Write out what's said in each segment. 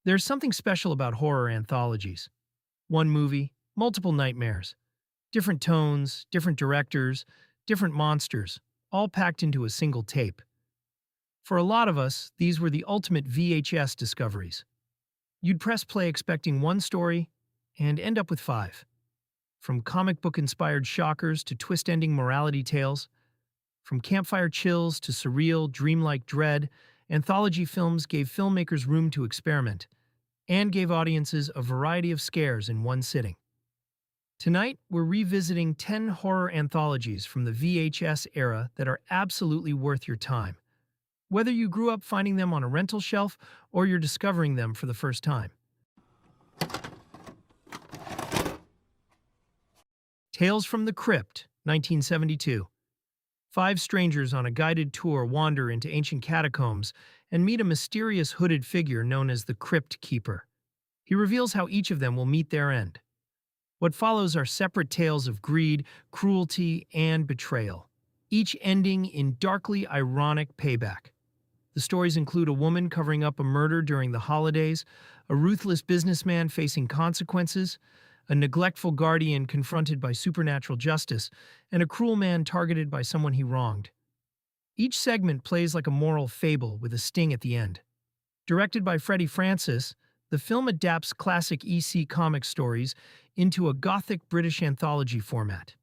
There's something special about horror anthologies. One movie, multiple nightmares. Different tones, different directors, different monsters, all packed into a single tape. For a lot of us, these were the ultimate VHS discoveries. You'd press play expecting one story and end up with five. From comic book-inspired shockers to twist-ending morality tales, from campfire chills to surreal, dreamlike dread, anthology films gave filmmakers room to experiment and gave audiences a variety of scares in one sitting. Tonight, we're revisiting 10 horror anthologies from the VHS era that are absolutely worth your time. Whether you grew up finding them on a rental shelf or you're discovering them for the first time. Tales from the Crypt, 1972. Five strangers on a guided tour wander into ancient catacombs and meet a mysterious hooded figure known as the Crypt Keeper. He reveals how each of them will meet their end. What follows are separate tales of greed, cruelty, and betrayal, each ending in darkly ironic payback. The stories include a woman covering up a murder during the holidays, a ruthless businessman facing consequences, a neglectful guardian confronted by supernatural justice, and a cruel man targeted by someone he wronged. Each segment plays like a moral fable with a sting at the end. Directed by Freddie Francis, the film adapts classic EC comic stories into a gothic British anthology format.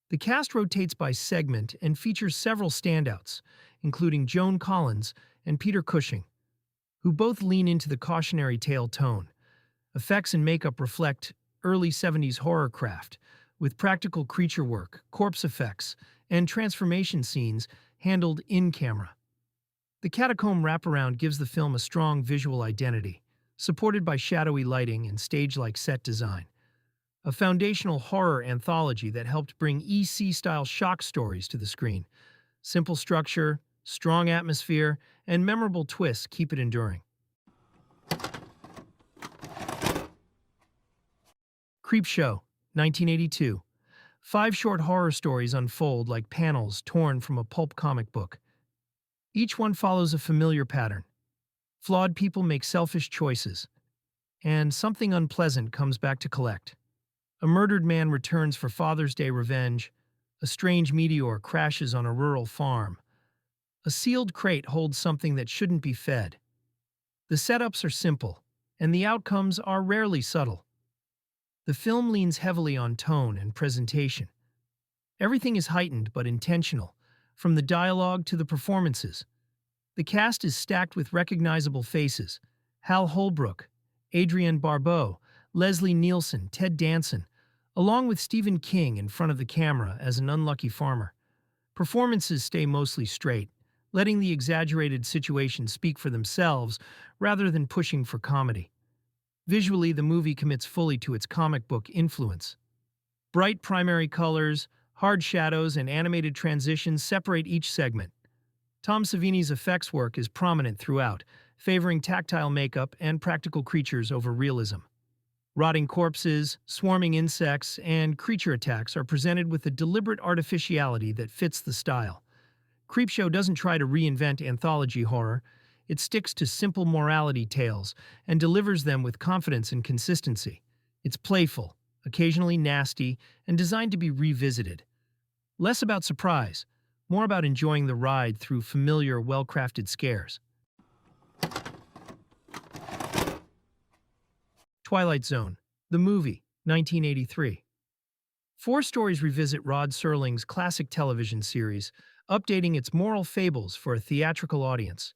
The cast rotates by segment and features several standouts, including Joan Collins and Peter Cushing, who both lean into the cautionary tale tone. Effects and makeup reflect early 70s horror craft, with practical creature work, corpse effects, and transformation scenes handled in-camera. The catacomb wraparound gives the film a strong visual identity, supported by shadowy lighting and stage-like set design. A foundational horror anthology that helped bring EC-style shock stories to the screen. Simple structure, strong atmosphere, and memorable twists keep it enduring. Creepshow, 1982. Five short horror stories unfold like panels torn from a pulp comic book. Each one follows a familiar pattern. Flawed people make selfish choices, and something unpleasant comes back to collect. A murdered man returns for Father's Day revenge. A strange meteor crashes on a rural farm. A sealed crate holds something that shouldn't be fed. The setups are simple, and the outcomes are rarely subtle. The film leans heavily on tone and presentation. Everything is heightened but intentional, from the dialogue to the performances. The cast is stacked with recognizable faces: Hal Holbrook, Adrienne Barbeau, Leslie Nielsen, Ted Danson, along with Stephen King in front of the camera as an unlucky farmer. Performances stay mostly straight, letting the exaggerated situations speak for themselves rather than pushing for comedy. Visually, the movie commits fully to its comic book influence. Bright primary colors, hard shadows, and animated transitions separate each segment. Tom Savini's effects work is prominent throughout, favoring tactile makeup and practical creatures over realism. Rotting corpses, swarming insects, and creature attacks are presented with a deliberate artificiality that fits the style. Creepshow doesn't try to reinvent anthology horror. It sticks to simple morality tales and delivers them with confidence and consistency. It's playful, occasionally nasty, and designed to be revisited. Less about surprise, more about enjoying the ride through familiar, well-crafted scares. Twilight Zone, the movie, 1983. Four stories revisit Rod Serling's classic television series, updating its moral fables for a theatrical audience.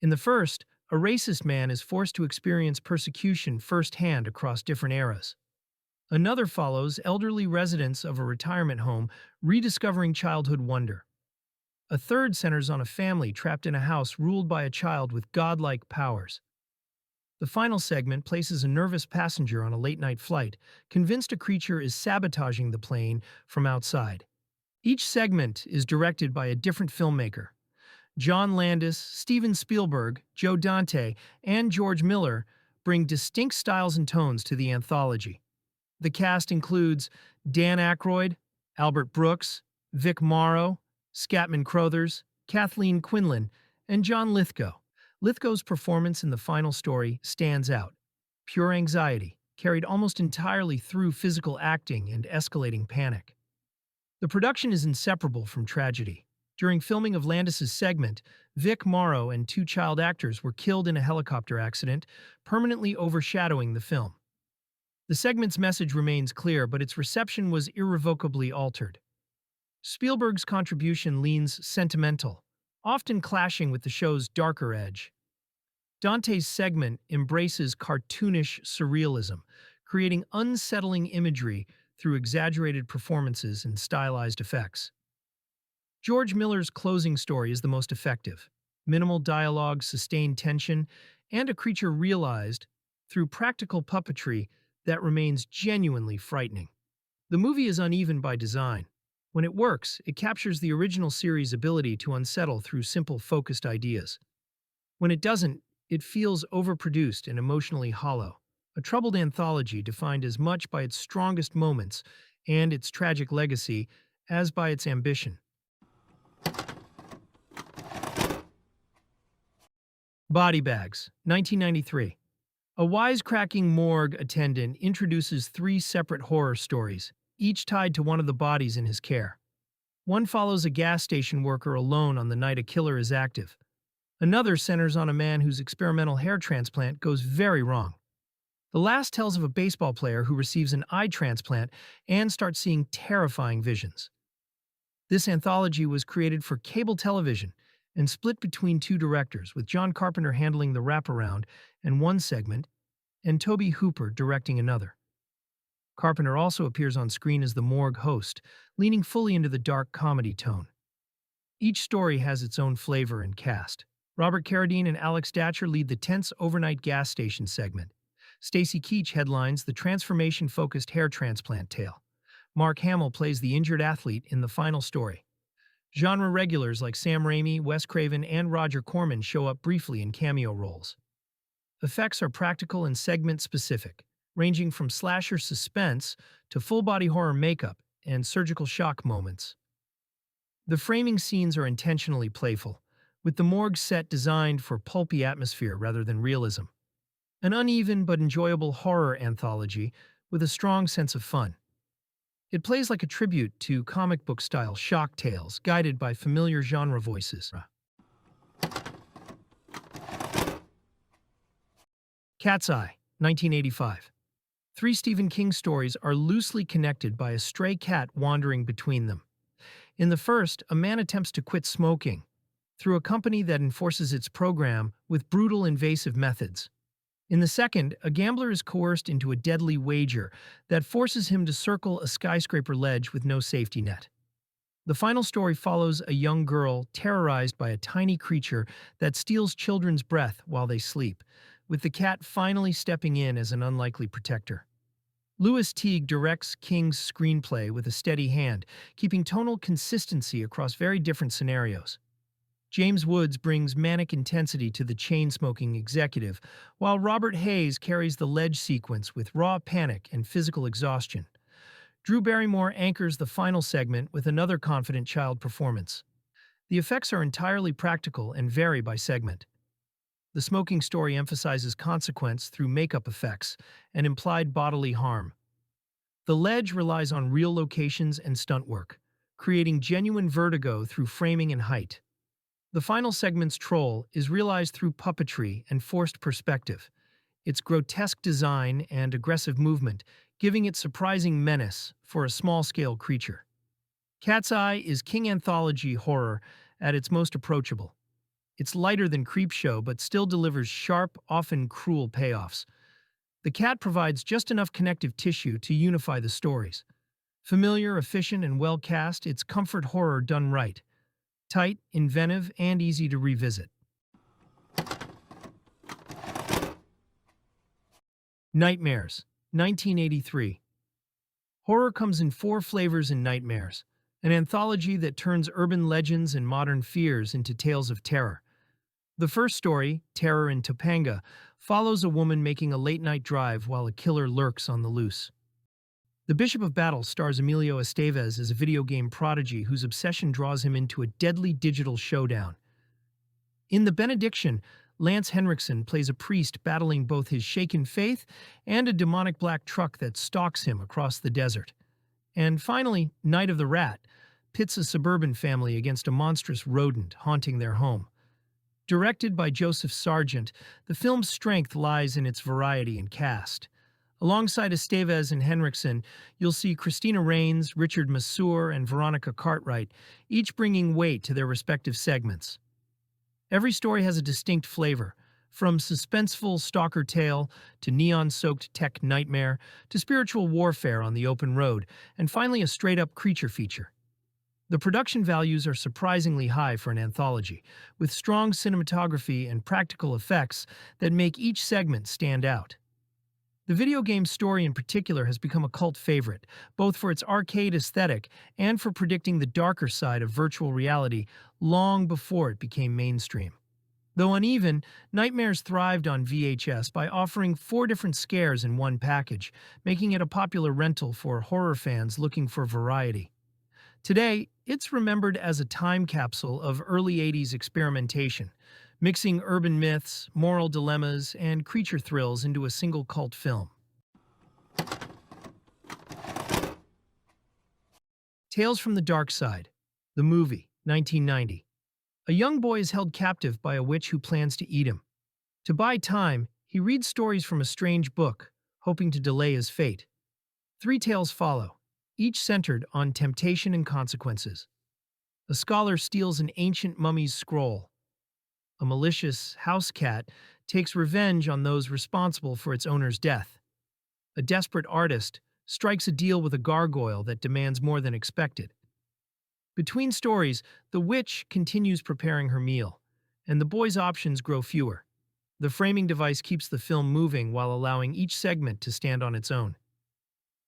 In the first, a racist man is forced to experience persecution firsthand across different eras. Another follows elderly residents of a retirement home rediscovering childhood wonder. A third centers on a family trapped in a house ruled by a child with godlike powers. The final segment places a nervous passenger on a late-night flight, convinced a creature is sabotaging the plane from outside. Each segment is directed by a different filmmaker. John Landis, Steven Spielberg, Joe Dante, and George Miller bring distinct styles and tones to the anthology. The cast includes Dan Aykroyd, Albert Brooks, Vic Morrow, Scatman Crothers, Kathleen Quinlan, and John Lithgow. Lithgow's performance in the final story stands out. Pure anxiety, carried almost entirely through physical acting and escalating panic. The production is inseparable from tragedy. During filming of Landis's segment, Vic Morrow and two child actors were killed in a helicopter accident, permanently overshadowing the film. The segment's message remains clear, but its reception was irrevocably altered. Spielberg's contribution leans sentimental, often clashing with the show's darker edge. Dante's segment embraces cartoonish surrealism, creating unsettling imagery through exaggerated performances and stylized effects. George Miller's closing story is the most effective. Minimal dialogue, sustained tension, and a creature realized through practical puppetry that remains genuinely frightening. The movie is uneven by design. When it works, it captures the original series' ability to unsettle through simple, focused ideas. When it doesn't, it feels overproduced and emotionally hollow, a troubled anthology defined as much by its strongest moments and its tragic legacy as by its ambition. Body Bags, 1993. A wisecracking morgue attendant introduces three separate horror stories, each tied to one of the bodies in his care. One follows a gas station worker alone on the night a killer is active. Another centers on a man whose experimental hair transplant goes very wrong. The last tells of a baseball player who receives an eye transplant and starts seeing terrifying visions. This anthology was created for cable television and split between two directors, with John Carpenter handling the wraparound and one segment, and Tobe Hooper directing another. Carpenter also appears on screen as the morgue host, leaning fully into the dark comedy tone. Each story has its own flavor and cast. Robert Carradine and Alex Datcher lead the tense overnight gas station segment. Stacy Keach headlines the transformation-focused hair transplant tale. Mark Hamill plays the injured athlete in the final story. Genre regulars like Sam Raimi, Wes Craven, and Roger Corman show up briefly in cameo roles. Effects are practical and segment-specific, ranging from slasher suspense to full-body horror makeup and surgical shock moments. The framing scenes are intentionally playful, with the morgue set designed for pulpy atmosphere rather than realism. An uneven but enjoyable horror anthology with a strong sense of fun. It plays like a tribute to comic book-style shock tales guided by familiar genre voices. Cat's Eye, 1985. Three Stephen King stories are loosely connected by a stray cat wandering between them. In the first, a man attempts to quit smoking through a company that enforces its program with brutal, invasive methods. In the second, a gambler is coerced into a deadly wager that forces him to circle a skyscraper ledge with no safety net. The final story follows a young girl terrorized by a tiny creature that steals children's breath while they sleep, with the cat finally stepping in as an unlikely protector. Louis Teague directs King's screenplay with a steady hand, keeping tonal consistency across very different scenarios. James Woods brings manic intensity to the chain-smoking executive, while Robert Hayes carries the ledge sequence with raw panic and physical exhaustion. Drew Barrymore anchors the final segment with another confident child performance. The effects are entirely practical and vary by segment. The smoking story emphasizes consequence through makeup effects and implied bodily harm. The ledge relies on real locations and stunt work, creating genuine vertigo through framing and height. The final segment's troll is realized through puppetry and forced perspective, its grotesque design and aggressive movement giving it surprising menace for a small-scale creature. Cat's Eye is King anthology horror at its most approachable. It's lighter than Creepshow but still delivers sharp, often cruel payoffs. The cat provides just enough connective tissue to unify the stories. Familiar, efficient, and well-cast, it's comfort horror done right. Tight, inventive, and easy to revisit. Nightmares, 1983. Horror comes in 4 flavors in Nightmares, an anthology that turns urban legends and modern fears into tales of terror. The first story, Terror in Topanga, follows a woman making a late-night drive while a killer lurks on the loose. The Bishop of Battle stars Emilio Estevez as a video game prodigy whose obsession draws him into a deadly digital showdown. In The Benediction, Lance Henriksen plays a priest battling both his shaken faith and a demonic black truck that stalks him across the desert. And finally, Night of the Rat pits a suburban family against a monstrous rodent haunting their home. Directed by Joseph Sargent, the film's strength lies in its variety and cast. Alongside Estevez and Henriksen, you'll see Christina Rains, Richard Masur, and Veronica Cartwright, each bringing weight to their respective segments. Every story has a distinct flavor, from suspenseful stalker tale to neon-soaked tech nightmare to spiritual warfare on the open road, and finally a straight-up creature feature. The production values are surprisingly high for an anthology, with strong cinematography and practical effects that make each segment stand out. The video game story in particular has become a cult favorite, both for its arcade aesthetic and for predicting the darker side of virtual reality long before it became mainstream. Though uneven, Nightmares thrived on VHS by offering 4 different scares in one package, making it a popular rental for horror fans looking for variety. Today, it's remembered as a time capsule of early 80s experimentation, mixing urban myths, moral dilemmas, and creature thrills into a single cult film. Tales from the Darkside, the movie, 1990. A young boy is held captive by a witch who plans to eat him. To buy time, he reads stories from a strange book, hoping to delay his fate. 3 tales follow, each centered on temptation and consequences. A scholar steals an ancient mummy's scroll. A malicious house cat takes revenge on those responsible for its owner's death. A desperate artist strikes a deal with a gargoyle that demands more than expected. Between stories, the witch continues preparing her meal, and the boy's options grow fewer. The framing device keeps the film moving while allowing each segment to stand on its own.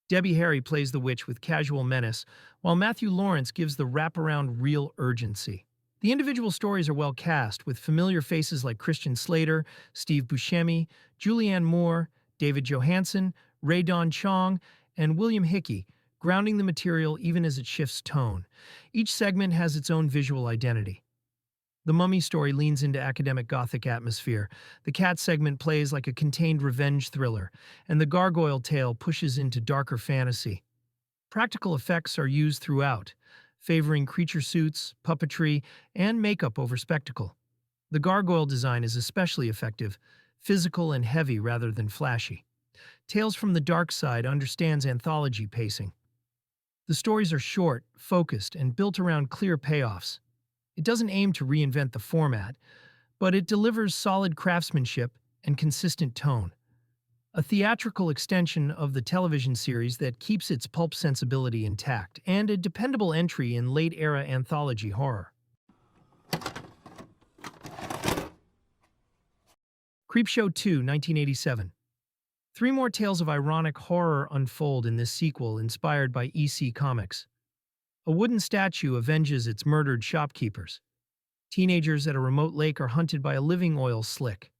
Debbie Harry plays the witch with casual menace, while Matthew Lawrence gives the wraparound real urgency. The individual stories are well cast, with familiar faces like Christian Slater, Steve Buscemi, Julianne Moore, David Johansen, Ray Don Chong, and William Hickey, grounding the material even as it shifts tone. Each segment has its own visual identity. The Mummy story leans into academic Gothic atmosphere, the cat segment plays like a contained revenge thriller, and the gargoyle tale pushes into darker fantasy. Practical effects are used throughout, favoring creature suits, puppetry, and makeup over spectacle. The gargoyle design is especially effective, physical and heavy rather than flashy. Tales from the Darkside understands anthology pacing. The stories are short, focused, and built around clear payoffs. It doesn't aim to reinvent the format, but it delivers solid craftsmanship and consistent tone. A theatrical extension of the television series that keeps its pulp sensibility intact, and a dependable entry in late-era anthology horror. Creepshow 2, 1987. 3 more tales of ironic horror unfold in this sequel inspired by EC Comics. A wooden statue avenges its murdered shopkeepers. Teenagers at a remote lake are hunted by a living oil slick.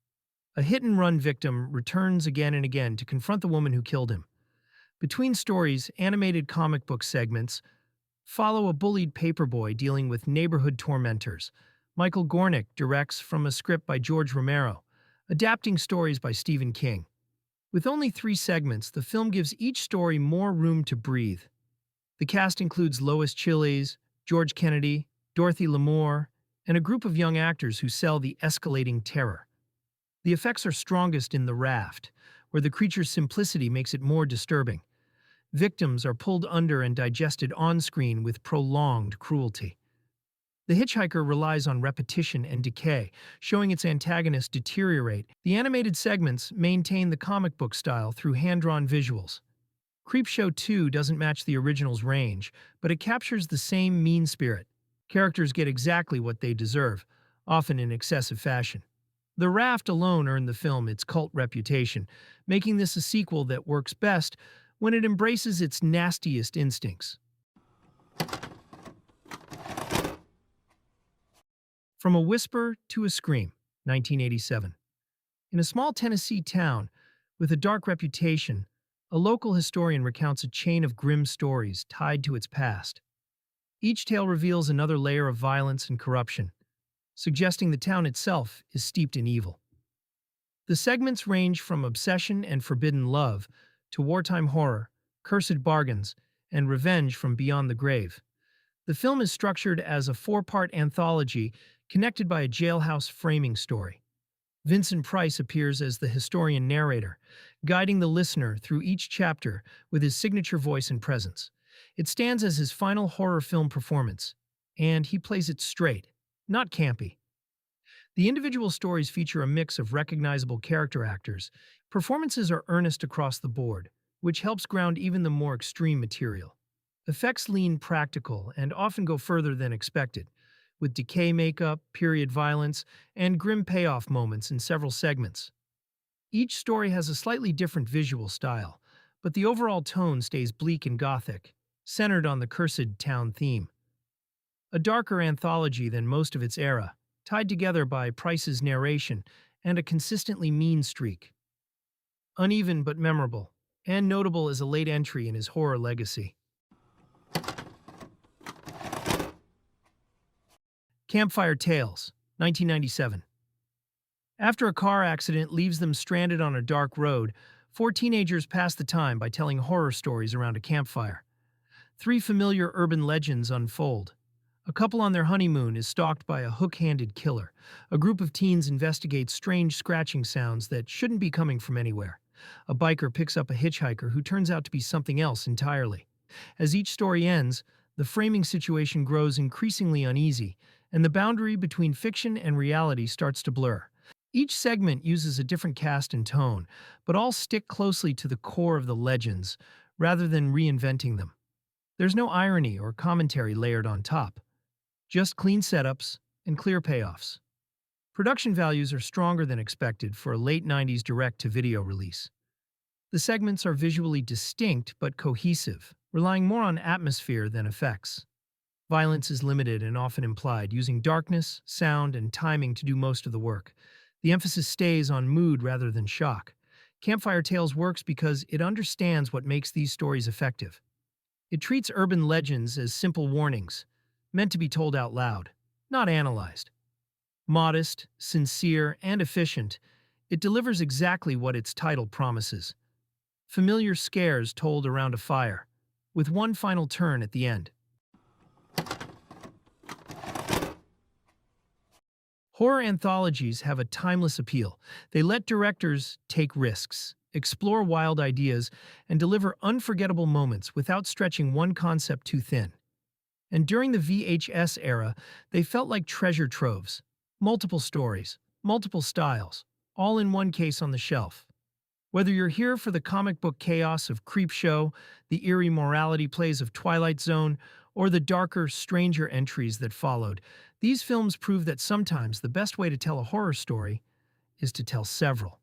A hit-and-run victim returns again and again to confront the woman who killed him. Between stories, animated comic book segments follow a bullied paperboy dealing with neighborhood tormentors. Michael Gornick directs from a script by George Romero, adapting stories by Stephen King. With only 3 segments, the film gives each story more room to breathe. The cast includes Lois Chiles, George Kennedy, Dorothy Lamour, and a group of young actors who sell the escalating terror. The effects are strongest in The Raft, where the creature's simplicity makes it more disturbing. Victims are pulled under and digested on-screen with prolonged cruelty. The Hitchhiker relies on repetition and decay, showing its antagonist deteriorate. The animated segments maintain the comic book style through hand-drawn visuals. Creepshow 2 doesn't match the original's range, but it captures the same mean spirit. Characters get exactly what they deserve, often in excessive fashion. The Raft alone earned the film its cult reputation, making this a sequel that works best when it embraces its nastiest instincts. From a Whisper to a Scream, 1987. In a small Tennessee town with a dark reputation, a local historian recounts a chain of grim stories tied to its past. Each tale reveals another layer of violence and corruption. suggesting the town itself is steeped in evil. The segments range from obsession and forbidden love to wartime horror, cursed bargains, and revenge from beyond the grave. The film is structured as a four-part anthology connected by a jailhouse framing story. Vincent Price appears as the historian narrator, guiding the listener through each chapter with his signature voice and presence. It stands as his final horror film performance, and he plays it straight, not campy. The individual stories feature a mix of recognizable character actors. Performances are earnest across the board, which helps ground even the more extreme material. Effects lean practical and often go further than expected, with decay makeup, period violence, and grim payoff moments in several segments. Each story has a slightly different visual style, but the overall tone stays bleak and gothic, centered on the cursed town theme. A darker anthology than most of its era, tied together by Price's narration and a consistently mean streak. Uneven but memorable, and notable as a late entry in his horror legacy. Campfire Tales, 1997. After a car accident leaves them stranded on a dark road, four teenagers pass the time by telling horror stories around a campfire. Three familiar urban legends unfold. A couple on their honeymoon is stalked by a hook-handed killer. A group of teens investigates strange scratching sounds that shouldn't be coming from anywhere. A biker picks up a hitchhiker who turns out to be something else entirely. As each story ends, the framing situation grows increasingly uneasy, and the boundary between fiction and reality starts to blur. Each segment uses a different cast and tone, but all stick closely to the core of the legends, rather than reinventing them. There's no irony or commentary layered on top, just clean setups and clear payoffs. Production values are stronger than expected for a late 90s direct-to-video release. The segments are visually distinct but cohesive, relying more on atmosphere than effects. Violence is limited and often implied, using darkness, sound, and timing to do most of the work. The emphasis stays on mood rather than shock. Campfire Tales works because it understands what makes these stories effective. It treats urban legends as simple warnings, meant to be told out loud, not analyzed. Modest, sincere, and efficient, it delivers exactly what its title promises. Familiar scares told around a fire, with one final turn at the end. Horror anthologies have a timeless appeal. They let directors take risks, explore wild ideas, and deliver unforgettable moments without stretching one concept too thin. And during the VHS era, they felt like treasure troves. Multiple stories, multiple styles, all in one case on the shelf. Whether you're here for the comic book chaos of Creepshow, the eerie morality plays of Twilight Zone, or the darker, stranger entries that followed, these films prove that sometimes the best way to tell a horror story is to tell several.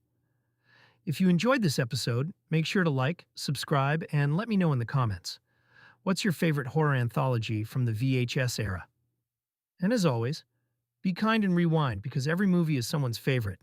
If you enjoyed this episode, make sure to like, subscribe, and let me know in the comments. What's your favorite horror anthology from the VHS era? And as always, be kind and rewind because every movie is someone's favorite.